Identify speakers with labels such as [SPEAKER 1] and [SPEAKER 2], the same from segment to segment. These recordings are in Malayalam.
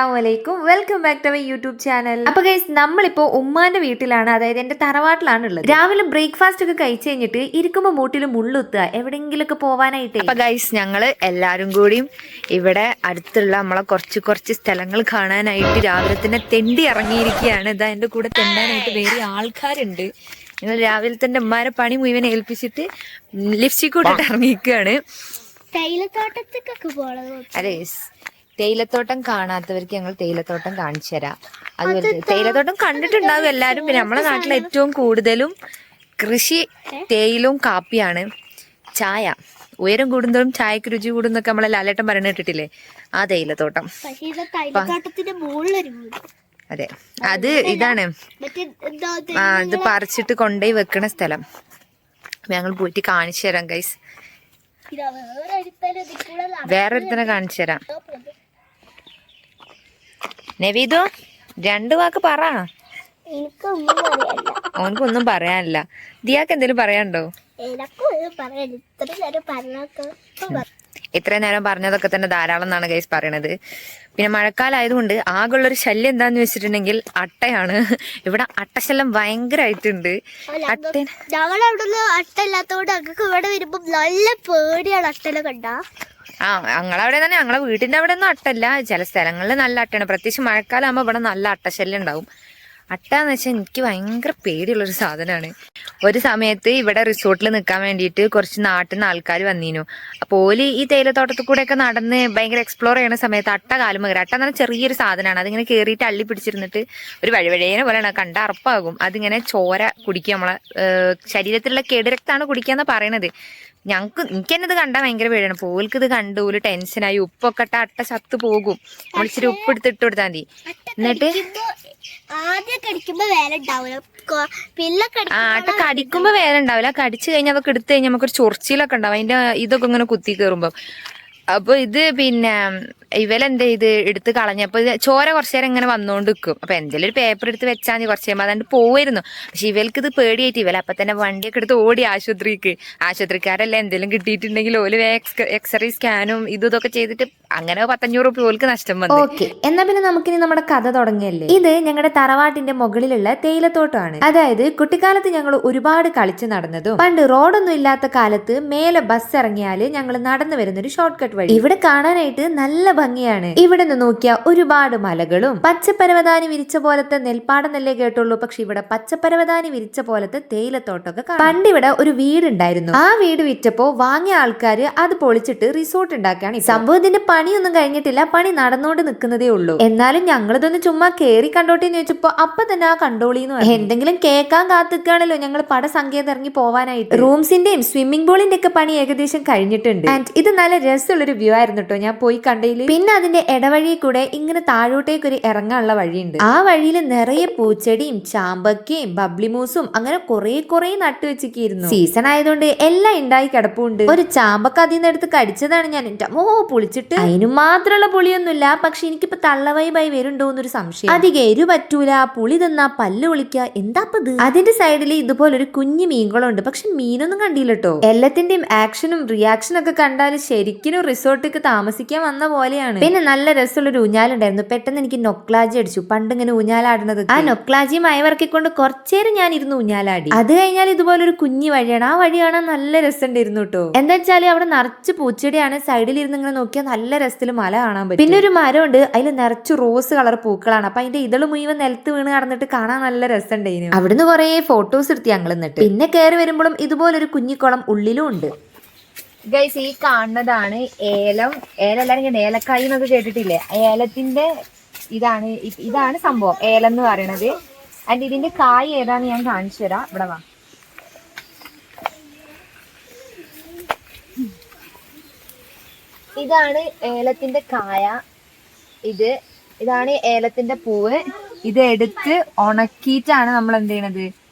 [SPEAKER 1] അസ്സലാമലൈക്കും, welcome back to our YouTube channel. അപ്പൊ ഗൈസ്, നമ്മളിപ്പോ ഉമ്മാന്റെ വീട്ടിലാണ്, അതായത് എന്റെ തറവാട്ടിലാണ് ഉള്ളത്. രാവിലെ ബ്രേക്ക്ഫാസ്റ്റ് ഒക്കെ കഴിച്ചു കഴിഞ്ഞിട്ട് ഇരിക്കുമ്പോ മൂട്ടിൽ മുള്ളുത്തുക, എവിടെയെങ്കിലും ഒക്കെ പോവാനായിട്ട്.
[SPEAKER 2] അപ്പൊ ഗൈസ്, ഞങ്ങള് എല്ലാരും കൂടിയും ഇവിടെ അടുത്തുള്ള നമ്മളെ കുറച്ച് സ്ഥലങ്ങൾ കാണാനായിട്ട് രാവിലെ തന്നെ തെണ്ടി ഇറങ്ങിയിരിക്കുകയാണ്. ഇതാ എന്റെ കൂടെ തെണ്ടാനായിട്ട് വേറെ ആൾക്കാരുണ്ട്. ഞങ്ങൾ രാവിലെ തന്നെ ഉമ്മാരെ പണി മുഴുവൻ ഏൽപ്പിച്ചിട്ട് ലിപ്സ്റ്റിക് ഇട്ടിട്ട് ഇറങ്ങിയിരിക്കുകയാണ്. അതെ, തേയിലത്തോട്ടം കാണാത്തവർക്ക് ഞങ്ങൾ തേയിലത്തോട്ടം കാണിച്ചു തരാം. അതുപോലെ തേയിലത്തോട്ടം കണ്ടിട്ടുണ്ടാകും എല്ലാവരും. പിന്നെ നമ്മളെ നാട്ടിൽ ഏറ്റവും കൂടുതലും കൃഷി തേയിലും കാപ്പിയാണ്. ചായ ഉയരം കൂടുന്നതും ചായക്ക് രുചി കൂടുന്നൊക്കെ നമ്മളെ ലാലേട്ടൻ പറയുന്ന കേട്ടിട്ടില്ലേ? ആ തേയിലത്തോട്ടം. അതെ, അത് ഇതാണ് ഇത് പറിച്ചിട്ട് കൊണ്ടുപോയി വെക്കണ സ്ഥലം. ഞങ്ങൾ പോയിട്ട് കാണിച്ചു തരാം ഗൈസ്. വേറൊരുത്തനെ കാണിച്ചു തരാം. നവീദോ, 2 വാക്ക് പറ. ഓനക്കൊന്നും പറയാനില്ല. ദിയാക്ക് എന്തേലും പറയാനുണ്ടോ? ഇത്രയും നേരം പറഞ്ഞതൊക്കെ തന്നെ ധാരാളം എന്നാണ് ഗൈസ് പറയണത്. പിന്നെ മഴക്കാലം ആയതുകൊണ്ട് ആകെയുള്ളൊരു ശല്യം എന്താന്ന് വെച്ചിട്ടുണ്ടെങ്കിൽ അട്ടയാണ്. ഇവിടെ അട്ടശല്യം ഭയങ്കരമായിട്ടുണ്ട്.
[SPEAKER 3] ഇവിടെ വരുമ്പോ നല്ല പേടിയാണ് അട്ടനെ കണ്ടാ.
[SPEAKER 2] ഞങ്ങളവിടെ തന്നെ, ഞങ്ങളെ വീട്ടിന്റെ അവിടെ ഒന്നും അട്ടല്ല. ചില സ്ഥലങ്ങളിൽ നല്ല അട്ടയാണ്. പ്രത്യേകിച്ച് മഴക്കാലം ആകുമ്പോൾ ഇവിടെ നല്ല അട്ടശല്യം ഉണ്ടാവും. അട്ടാന്ന് വെച്ചാൽ എനിക്ക് ഭയങ്കര പേടിയുള്ളൊരു സാധനമാണ്. ഒരു സമയത്ത് ഇവിടെ റിസോർട്ടിൽ നിൽക്കാൻ വേണ്ടിയിട്ട് കുറച്ച് നാട്ടിൽ നിന്ന് ആൾക്കാർ വന്നീനു. അപ്പോൾ ഓല് ഈ തേയിലത്തോട്ടത്തിൽ കൂടെ ഒക്കെ നടന്ന് ഭയങ്കര എക്സ്പ്ലോർ ചെയ്യുന്ന സമയത്ത് അട്ട കാലുമ കയറി. അട്ട എന്ന് പറഞ്ഞാൽ ചെറിയൊരു സാധനമാണ്. അതിങ്ങനെ കയറിയിട്ട് അള്ളി പിടിച്ചിരുന്നിട്ട് ഒരു വഴുവഴേനെ പോലെയാണ്, കണ്ട അറപ്പാകും. അതിങ്ങനെ ചോര കുടിക്കുക, നമ്മളെ ശരീരത്തിലുള്ള കേടുരക്താണ് കുടിക്കാന്ന് പറയണത്. എനിക്ക് തന്നെ ഇത് കണ്ടാൽ ഭയങ്കര പേടിയാണ്. പോൽക്ക് ഇത് കണ്ടു, ഒരു ടെൻഷനായി. ഉപ്പൊക്കെ ഇട്ട അട്ട ചത്തു പോകും. നമ്മൾ ഇച്ചിരി ഉപ്പ് എടുത്തിട്ട് കൊടുത്താൽ മതി. എന്നിട്ട് അട്ട കടിക്കുമ്പോ വേദന ഉണ്ടാവില്ല. കടിച്ചു കഴിഞ്ഞാൽ അതൊക്കെ എടുത്തു കഴിഞ്ഞാൽ നമുക്കൊരു ചൊറിച്ചിലൊക്കെ ഉണ്ടാവും. അതിന്റെ ഇതൊക്കെ ഇങ്ങനെ കുത്തി കയറുമ്പോ. അപ്പൊ ഇത് പിന്നെ ഇവലെന്ത് ചെയ്ത് എടുത്ത് കളഞ്ഞപ്പോ ചോര കുറച്ചു നേരം ഇങ്ങനെ വന്നോണ്ട് നിൽക്കും. അപ്പൊ എന്തെങ്കിലും ഒരു പേപ്പർ എടുത്ത് വെച്ചാൽ മതി, കുറച്ച് കഴിയുമ്പോൾ അതുകൊണ്ട് പോവായിരുന്നു. പക്ഷെ ഇവർക്ക് ഇത് പേടിയായിട്ട് ഇവല അപ്പൊ തന്നെ വണ്ടിയൊക്കെ എടുത്ത് ഓടി ആശുപത്രിക്കാരെല്ലാം എന്തെങ്കിലും കിട്ടിയിട്ടുണ്ടെങ്കിൽ ഓല് എക്സ്റേ സ്കാനും ഇതൊക്കെ ചെയ്തിട്ട് അങ്ങനെ 500 രൂപ ഓൽക്ക് നഷ്ടം വന്നു.
[SPEAKER 1] ഓക്കെ, എന്നാ പിന്നെ നമുക്കിനി നമ്മുടെ കഥ തുടങ്ങിയല്ലേ. ഇത് ഞങ്ങളുടെ തറവാട്ടിന്റെ മുകളിലുള്ള തേയിലത്തോട്ടമാണ്. അതായത് കുട്ടിക്കാലത്ത് ഞങ്ങൾ ഒരുപാട് കളിച്ചു നടന്നതും പണ്ട് റോഡൊന്നും ഇല്ലാത്ത കാലത്ത് മേലെ ബസ് ഇറങ്ങിയാല് ഞങ്ങൾ നടന്നു വരുന്നൊരു ഷോർട്ട് കട്ട് വഴി. ഇവിടെ കാണാനായിട്ട് നല്ല ഭംഗിയാണ്. ഇവിടെ നിന്ന് നോക്കിയാൽ ഒരുപാട് മലകളും പച്ചപ്പരവതാനി വിരിച്ച പോലത്തെ നെൽപ്പാടന്നല്ലേ കേട്ടുള്ളൂ. പക്ഷെ ഇവിടെ പച്ചപ്പരവതാനി വിരിച്ച പോലത്തെ തേയിലത്തോട്ടമൊക്കെ കാണാം. പണ്ട് ഇവിടെ ഒരു വീടുണ്ടായിരുന്നു. ആ വീട് വിറ്റപ്പോ വാങ്ങിയ ആൾക്കാര് അത് പൊളിച്ചിട്ട് റിസോർട്ട് ഉണ്ടാക്കുകയാണ്. സംഭവത്തിന്റെ പണിയൊന്നും കഴിഞ്ഞിട്ടില്ല, പണി നടന്നുകൊണ്ട് നിൽക്കുന്നതേ ഉള്ളൂ. എന്നാലും ഞങ്ങളിതൊന്ന് ചുമ്മാ കേറി കണ്ടോട്ടെന്ന് ചോദിച്ചപ്പോ അപ്പൊ തന്നെ ആ കണ്ടോളിന്ന് പറഞ്ഞു. എന്തെങ്കിലും കേൾക്കാൻ കാത്തിക്കാണല്ലോ ഞങ്ങൾ പടസങ്കേതം ഇറങ്ങി പോവാനായിട്ട്. റൂംസിന്റെയും സ്വിമ്മിംഗ് പൂളിന്റെ ഒക്കെ പണി ഏകദേശം കഴിഞ്ഞിട്ടുണ്ട്. ആൻഡ് ഇത് നല്ല രസമുള്ളൊരു വ്യൂ ആയിരുന്നു കേട്ടോ, ഞാൻ പോയി കണ്ടതിൽ. പിന്നെ അതിന്റെ ഇടവഴി കൂടെ ഇങ്ങനെ താഴോട്ടേക്ക് ഒരു ഇറങ്ങാനുള്ള വഴിയുണ്ട്. ആ വഴിയിൽ നിറയെ പൂച്ചെടിയും ചാമ്പക്കയും ബബ്ലിമൂസും അങ്ങനെ കുറെ നട്ടു വെച്ചിരിക്കുന്നു. സീസൺ ആയതുകൊണ്ട് എല്ലാം ഉണ്ടായി കിടപ്പുണ്ട്. ഒരു ചാമ്പക്ക അതിൽ നിന്ന് എടുത്ത് കടിച്ചതാണ് ഞാൻ. പുളിച്ചിട്ട് അതിന് മാത്രമുള്ള പുളിയൊന്നുമില്ല. പക്ഷെ എനിക്കിപ്പോ തള്ളവൈബായി വരുന്നുണ്ടോ എന്നൊരു സംശയം. അധികം എരു പറ്റൂല, പുളി തിന്നാ പല്ല് വിളിക്കുക, എന്താപ്പത്. അതിന്റെ സൈഡിൽ ഇതുപോലൊരു കുഞ്ഞു മീൻകുളം. പക്ഷെ മീനൊന്നും കണ്ടില്ല കേട്ടോ. എല്ലാത്തിന്റെയും ആക്ഷനും റിയാക്ഷനും ഒക്കെ കണ്ടാൽ ശരിക്കും റിസോർട്ടിലേക്ക് താമസിക്കാൻ വന്ന പോലെയാണ്. പിന്നെ നല്ല രസമുള്ളൊരു ഊഞ്ഞാലുണ്ടായിരുന്നു. പെട്ടെന്ന് എനിക്ക് നൊക്ലാജി അടിച്ചു. പണ്ട് ഇങ്ങനെ ഊഞ്ഞാലാടുന്നത്. ആ നൊക്ലാജി മയവർക്കിക്കൊണ്ട് കുറച്ചേരം ഞാൻ ഇരുന്ന് ഊഞ്ഞാലാടി. അത് കഴിഞ്ഞാൽ ഇതുപോലൊരു കുഞ്ഞു വഴിയാണ്. ആ വഴി കാണാൻ നല്ല രസമുണ്ടായിരുന്നു കേട്ടോ. എന്താ വെച്ചാല് അവിടെ നിറച്ച് പൂച്ചെടിയാണ്. സൈഡിൽ ഇരുന്ന് ഇങ്ങനെ നോക്കിയാൽ നല്ല രസത്തിൽ മല കാണാൻ പറ്റും. പിന്നെ ഒരു മരമുണ്ട്, അതിൽ നിറച്ച് റോസ് കളർ പൂക്കളാണ്. അപ്പൊ അതിന്റെ ഇതള് മുഴുവൻ നിലത്ത് വീണ് കടന്നിട്ട് കാണാൻ നല്ല രസമുണ്ടായിരുന്നു. അവിടുന്ന് കുറെ ഫോട്ടോസ് എടുത്ത് ഞങ്ങൾ എന്നിട്ട്. പിന്നെ കയറി വരുമ്പോഴും ഇതുപോലൊരു കുഞ്ഞിക്കുളം ഉള്ളിലും ഉണ്ട്.
[SPEAKER 2] ഗൈസ്, ഈ കാണുന്നതാണ് ഏലം. എല്ലാരും ഏലക്കായി എന്നൊക്കെ കേട്ടിട്ടില്ലേ? ഏലത്തിന്റെ ഇതാണ് സംഭവം, ഏലം എന്ന് പറയണത്. ആൻഡ് ഇതിന്റെ കായ് ഏതാന്ന് ഞാൻ കാണിച്ചു തരാം. ഇവിടെ വാ. ഇതാണ് ഏലത്തിന്റെ കായ. ഇതാണ് ഏലത്തിന്റെ പൂവ്. ഇത് എടുത്ത് ഉണക്കിയിട്ടാണ് നമ്മൾ എന്ത് ചെയ്യണത്,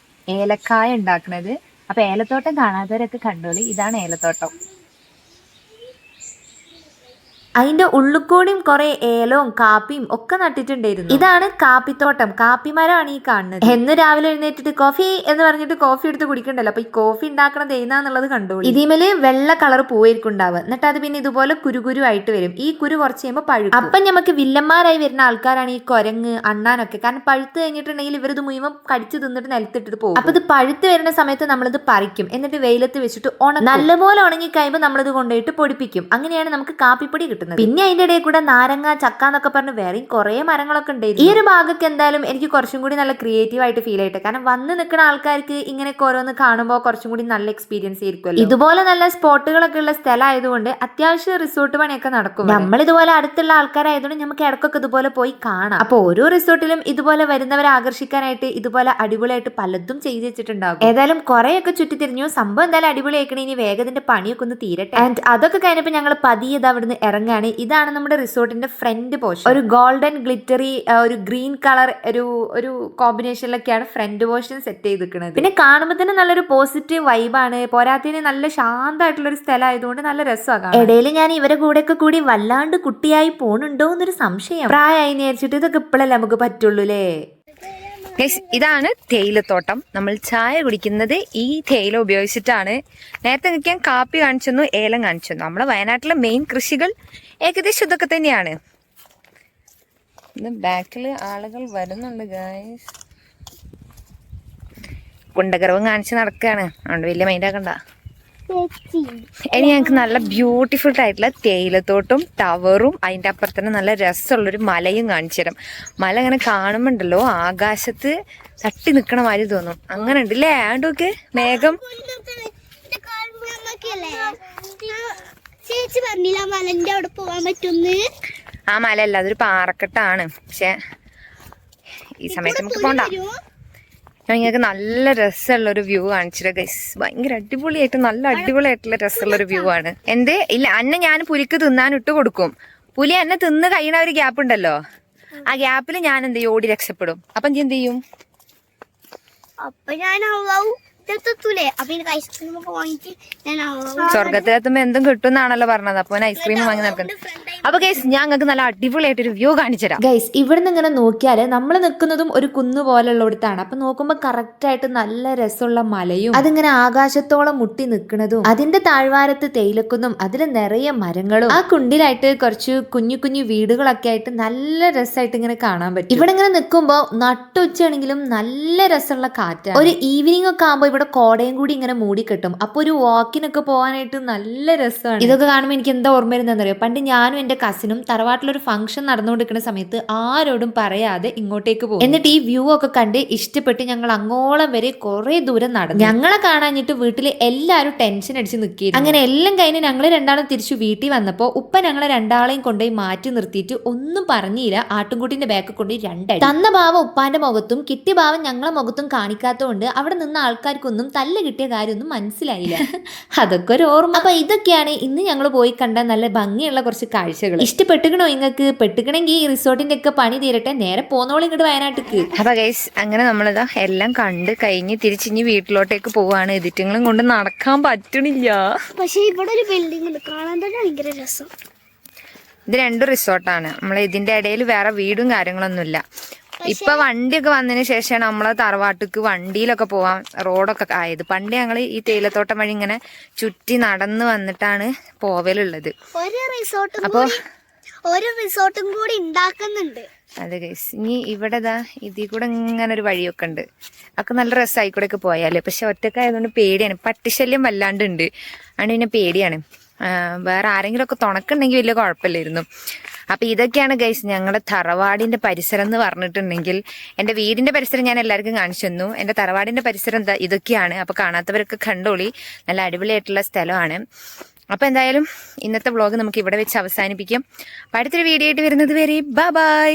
[SPEAKER 2] ഏലക്കായ ഉണ്ടാക്കണത്. അപ്പൊ ഏലത്തോട്ടം കാണാത്തവരൊക്കെ കണ്ടോളി. ഇതാണ് ഏലത്തോട്ടം.
[SPEAKER 1] അതിന്റെ ഉള്ളിക്കൂടിയും കുറെ ഏലവും കാപ്പിയും ഒക്കെ നട്ടിട്ടുണ്ടായിരുന്നു. ഇതാണ് കാപ്പിത്തോട്ടം, കാപ്പിമരമാണ് ഈ കാണുന്നത്. എന്ന് രാവിലെ എഴുന്നേറ്റിട്ട് കോഫി എന്ന് പറഞ്ഞിട്ട് കോഫി എടുത്ത് കുടിക്കണ്ടല്ലോ, അപ്പൊ ഈ കോഫി ഉണ്ടാക്കണം എന്നുള്ളത് കണ്ടോളൂ. ഇതിമേല് വെള്ള കളർ പൂവായിരിക്കും ഉണ്ടാവുക, എന്നിട്ട് അത് പിന്നെ ഇതുപോലെ കുരുകുരു ആയിട്ട് വരും. ഈ കുരു കുറച്ച് കഴിയുമ്പോൾ പഴുക്കും. അപ്പൊ നമുക്ക് വില്ലന്മാരായി വരുന്ന ആൾക്കാരാണ് ഈ കുരങ്ങ്, അണ്ണാനൊക്കെ. കാരണം പഴുത്ത് കഴിഞ്ഞിട്ടുണ്ടെങ്കിൽ ഇവരിത് മുഴുവൻ കടിച്ചു തിന്നിട്ട് നിലത്തിട്ടിട്ട് പോകും. അപ്പൊ ഇത് പഴുത്ത് വരുന്ന സമയത്ത് നമ്മളിത് പറിക്കും, എന്നിട്ട് വെയിലത്ത് വെച്ചിട്ട് നല്ലപോലെ ഉണങ്ങി കഴിയുമ്പോൾ നമ്മളിത് കൊണ്ടുപോയിട്ട് പൊടിപ്പിക്കും. അങ്ങനെയാണ് നമുക്ക് കാപ്പിപ്പൊടി കിട്ടുന്നത്. പിന്നെ അതിന്റെ ഇടയിൽ കൂടെ നാരങ്ങ, ചക്ക എന്നൊക്കെ പറഞ്ഞ് വേറെയും കുറെ മരങ്ങളൊക്കെ ഉണ്ടായിരുന്നു. ഈ ഒരു ഭാഗമൊക്കെ എന്തായാലും എനിക്ക് കുറച്ചും കൂടി നല്ല ക്രിയേറ്റീവ് ആയിട്ട് ഫീൽ ആയിട്ട്. കാരണം വന്ന് നിൽക്കുന്ന ആൾക്കാർക്ക് ഇങ്ങനെയൊക്കെ ഓരോന്ന് കാണുമ്പോൾ കുറച്ചും കൂടി നല്ല എക്സ്പീരിയൻസ് ആയിരിക്കും. ഇതുപോലെ നല്ല സ്പോട്ടുകളൊക്കെ ഉള്ള സ്ഥലമായതുകൊണ്ട് അത്യാവശ്യം റിസോർട്ട് പണിയൊക്കെ നടക്കും. നമ്മൾ ഇതുപോലെ അടുത്തുള്ള ആൾക്കാരായതുകൊണ്ട് നമുക്ക് ഇടക്കൊക്കെ ഇതുപോലെ പോയി കാണാം. അപ്പൊ ഓരോ റിസോർട്ടിലും ഇതുപോലെ വരുന്നവരെ ആകർഷിക്കാനായിട്ട് ഇതുപോലെ അടിപൊളിയായിട്ട് പലതും ചെയ്ത് വെച്ചിട്ടുണ്ടാകും. ഏതായാലും കുറെയൊക്കെ ചുറ്റിത്തിരിഞ്ഞു. സംഭവം എന്തായാലും അടിപൊളിയാക്കണേ. ഇനി വേഗത്തിന്റെ പണിയൊക്കെ ഒന്ന് തീരട്ടെ. ആൻഡ് അതൊക്കെ കഴിഞ്ഞപ്പോൾ ഞങ്ങൾ പതിയെ അവിടുന്ന് ഇറങ്ങാണ്. ഇതാണ് നമ്മുടെ റിസോർട്ടിന്റെ ഫ്രണ്ട് പോർഷൻ. ഒരു ഗോൾഡൻ ഗ്ലിറ്ററി ഒരു ഗ്രീൻ കളർ ഒരു കോമ്പിനേഷനിലൊക്കെയാണ് ഫ്രണ്ട് പോർഷൻ സെറ്റ് ചെയ്തിരിക്കുന്നത്. പിന്നെ കാണുമ്പോൾ തന്നെ നല്ലൊരു പോസിറ്റീവ് വൈബാണ്. പോരാത്തതിന് നല്ല ശാന്തമായിട്ടുള്ള ഒരു സ്ഥലം ആയതുകൊണ്ട് നല്ല രസമാണ്. ഇടയിൽ ഞാൻ ഇവരെ കൂടെയൊക്കെ കൂടി വല്ലാണ്ട് കുട്ടിയായി പോണുണ്ടോ എന്നൊരു സംശയം. പ്രായമായി നേരിച്ചിട്ട് ഇതൊക്കെ ഇപ്പോഴല്ലേ നമുക്ക് പറ്റുള്ളൂ അല്ലേ.
[SPEAKER 2] ഇതാണ് തേയിലത്തോട്ടം. നമ്മൾ ചായ കുടിക്കുന്നത് ഈ തേയില ഉപയോഗിച്ചിട്ടാണ്. നേരത്തെ ഞാൻ കാപ്പി കാണിച്ചു തന്നു, ഏലം കാണിച്ചു തന്നു. നമ്മളെ വയനാട്ടിലെ മെയിൻ കൃഷികൾ ഏകദേശം ഇതൊക്കെ തന്നെയാണ്. ഇത് ബാക്കിൽ ആളുകൾ വരുന്നുണ്ട് ഗായ്സ്. കുണ്ടകരവും കാണിച്ച് നടക്കുകയാണ്, അതുകൊണ്ട് വലിയ മൈൻഡാക്കണ്ട. ഇനി ഞങ്ങൾക്ക് നല്ല ബ്യൂട്ടിഫുൾ ആയിട്ടുള്ള തേയിലത്തോട്ടും ടവറും അതിൻ്റെ അപ്പുറത്ത് തന്നെ നല്ല രസമുള്ളൊരു മലയും കാണിച്ചു തരാം. മല ഇങ്ങനെ കാണുമ്പോണ്ടല്ലോ ആകാശത്ത് തട്ടി നിൽക്കണ മാതിരി തോന്നും. അങ്ങനെ ഉണ്ടല്ലേ ആണ്ടോക്ക് മേഘം. ആ മല അല്ല, അതൊരു പാറക്കെട്ടാണ്. പക്ഷെ ഈ സമയത്ത് നമുക്ക് പോണ്ട. ഞാൻ നിങ്ങൾക്ക് നല്ല രസമുള്ളൊരു വ്യൂ കാണിച്ചിട്ട് ഗൈസ്. ഭയങ്കര നല്ല അടിപൊളിയായിട്ടുള്ള രസമുള്ളൊരു വ്യൂ ആണ്. ഇല്ല അന്നെ ഞാൻ പുലിക്ക് തിന്നാൻ ഇട്ട് കൊടുക്കും. പുലി എന്നെ തിന്ന് കഴിയണ ഒരു ഗ്യാപ്പ് ഉണ്ടല്ലോ, ആ ഗ്യാപ്പിൽ ഞാൻ എന്ത് ചെയ്യും, ഓടി രക്ഷപ്പെടും. അപ്പൊ നീ എന്ത് ചെയ്യും? സ്വർഗത്തിലെത്തുമ്പോ എന്തും കിട്ടും എന്നാണല്ലോ പറഞ്ഞത്. അപ്പൊ ഐസ്ക്രീം വാങ്ങി നടക്കുന്നത്. അപ്പൊ ഗൈസ് ഞങ്ങൾക്ക് നല്ല അടിപൊളിയായിട്ടൊരു വ്യൂ കാണിച്ചു തരാം.
[SPEAKER 1] ഗൈസ് ഇവിടുന്ന് ഇങ്ങനെ നോക്കിയാല് നമ്മൾ നിൽക്കുന്നതും ഒരു കുന്ന് പോലുള്ളടത്താണ്. അപ്പൊ നോക്കുമ്പോ കറക്റ്റ് ആയിട്ട് നല്ല രസമുള്ള മലയും അതിങ്ങനെ ആകാശത്തോളം മുട്ടി നിൽക്കുന്നതും അതിന്റെ താഴ്വാരത്ത് തേയിലക്കുന്നും അതിൽ നിറയെ മരങ്ങളും ആ കുണ്ടിലായിട്ട് കുറച്ച് കുഞ്ഞു കുഞ്ഞു വീടുകളൊക്കെ ആയിട്ട് നല്ല രസമായിട്ട് ഇങ്ങനെ കാണാൻ പറ്റും. ഇവിടെ ഇങ്ങനെ നിൽക്കുമ്പോ നട്ടുച്ചയാണെങ്കിലും നല്ല രസമുള്ള കാറ്റാണ്. ഒരു ഈവനിങ് ഒക്കെ ആകുമ്പോ ഇവിടെ കോടയും കൂടി ഇങ്ങനെ മൂടിക്കെട്ടും. അപ്പൊ ഒരു വാക്കിനൊക്കെ പോകാനായിട്ട് നല്ല രസമാണ്. ഇതൊക്കെ കാണുമ്പോൾ എനിക്ക് എന്താ ഓർമ്മ വരുന്നതെന്നറിയോ, പണ്ട് ഞാനും എന്റെ കസിനും തറവാട്ടിലൊരു ഫംഗ്ഷൻ നടന്നുകൊണ്ടിരിക്കുന്ന സമയത്ത് ആരോടും പറയാതെ ഇങ്ങോട്ടേക്ക് പോകും. എന്നിട്ട് ഈ വ്യൂ ഒക്കെ കണ്ട് ഇഷ്ടപ്പെട്ട് ഞങ്ങൾ അങ്ങോളം വരെ കുറെ ദൂരം നടന്നു. ഞങ്ങളെ കാണാഞ്ഞിട്ട് വീട്ടിൽ എല്ലാവരും ടെൻഷൻ അടിച്ച് നിൽക്കിയിരുന്നു. അങ്ങനെ എല്ലാം കഴിഞ്ഞ് ഞങ്ങൾ രണ്ടാളും തിരിച്ചു വീട്ടിൽ വന്നപ്പോ ഉപ്പ ഞങ്ങളെ രണ്ടാളെയും കൊണ്ടുപോയി മാറ്റി നിർത്തിയിട്ട് ഒന്നും പറഞ്ഞില്ല. ആട്ടുംകുട്ടിന്റെ ബാക്ക് കൊണ്ടുപോയി രണ്ടടി തന്ന ഭാവം ഉപ്പാന്റെ മുഖത്തും കിട്ടിയ ഭാവം ഞങ്ങളെ മുഖത്തും കാണിക്കാത്തതുകൊണ്ട് അവിടെ നിന്ന് ആൾക്കാർക്കൊന്നും തല്ല് കിട്ടിയ കാര്യമൊന്നും മനസ്സിലായില്ല. അതൊക്കെ ഒരു ഓർമ്മ. അപ്പൊ ഇതൊക്കെയാണ് ഇന്ന് ഞങ്ങൾ പോയി കണ്ട നല്ല ഭംഗിയുള്ള കുറച്ച് കാഴ്ചകൾ. ഇഷ്ടപ്പെട്ടുകണോ നിങ്ങൾക്ക്? പെട്ടുകണമെങ്കിൽ ഈ റിസോർട്ടിന്റെ ഒക്കെ പണി തീരട്ടെ, നേരെ പോന്നോളൂ ഇങ്ങോട്ട് വയനാട്ടിക്ക്.
[SPEAKER 2] അപ്പൊ ഗൈസ് അങ്ങനെ നമ്മളിതാ എല്ലാം കണ്ട് കഴിഞ്ഞ് തിരിച്ചിഞ്ഞ് വീട്ടിലോട്ടേക്ക് പോവാണ്. എഡിറ്റിങ്ങളും കൊണ്ട് നടക്കാൻ പറ്റണില്ല.
[SPEAKER 3] പക്ഷെ ഇവിടെ ഒരു ബിൽഡിംഗ് കാണാൻ തന്നെ ഭയങ്കര രസം.
[SPEAKER 2] ഇത് രണ്ടും റിസോർട്ടാണ്. നമ്മൾ ഇതിന്റെ ഇടയിൽ വേറെ വീടും കാര്യങ്ങളൊന്നുമില്ല. ഇപ്പൊ വണ്ടിയൊക്കെ വന്നതിന് ശേഷമാണ് നമ്മളെ തറവാട്ടിക്ക് വണ്ടിയിലൊക്കെ പോവാൻ റോഡൊക്കെ ആയത്. പണ്ട് ഞങ്ങൾ ഈ തേയിലത്തോട്ടം വഴി ഇങ്ങനെ ചുറ്റി നടന്ന് വന്നിട്ടാണ് പോവലുള്ളത്.
[SPEAKER 3] അപ്പൊ ഒരു റിസോർട്ടും കൂടി ഉണ്ടാക്കുന്നുണ്ട്.
[SPEAKER 2] അതെ ഗൈസ്, ഇനി ഇവിടെ ഇതിൽ കൂടെ ഇങ്ങനെ ഒരു വഴിയൊക്കെ ഉണ്ട്. അതൊക്കെ നല്ല രസമായി കൂടെ ഒക്കെ പോയാല്. പക്ഷെ ഒറ്റക്കായതുകൊണ്ട് പേടിയാണ്. പട്ടിശല്യം വല്ലാണ്ട് ഉണ്ട്, അതുകൊണ്ട് പിന്നെ പേടിയാണ്. വേറെ ആരെങ്കിലും ഒക്കെ തുണക്കുണ്ടെങ്കിൽ വലിയ കുഴപ്പമില്ലായിരുന്നു. അപ്പൊ ഇതൊക്കെയാണ് ഗൈസ് ഞങ്ങളുടെ തറവാടിന്റെ പരിസരം എന്ന് പറഞ്ഞിട്ടുണ്ടെങ്കിൽ. എന്റെ വീടിന്റെ പരിസരം ഞാൻ എല്ലാവർക്കും കാണിച്ചു തന്നു. എന്റെ തറവാടിന്റെ പരിസരം ഇതൊക്കെയാണ്. അപ്പൊ കാണാത്തവരൊക്കെ കണ്ടോളി, നല്ല അടിപൊളിയായിട്ടുള്ള സ്ഥലമാണ്. അപ്പൊ എന്തായാലും ഇന്നത്തെ വ്ളോഗ് നമുക്ക് ഇവിടെ വെച്ച് അവസാനിപ്പിക്കാം. അപ്പൊ അടുത്തൊരു വീഡിയോ ആയിട്ട് വരുന്നത് വരെ ബൈ ബൈ.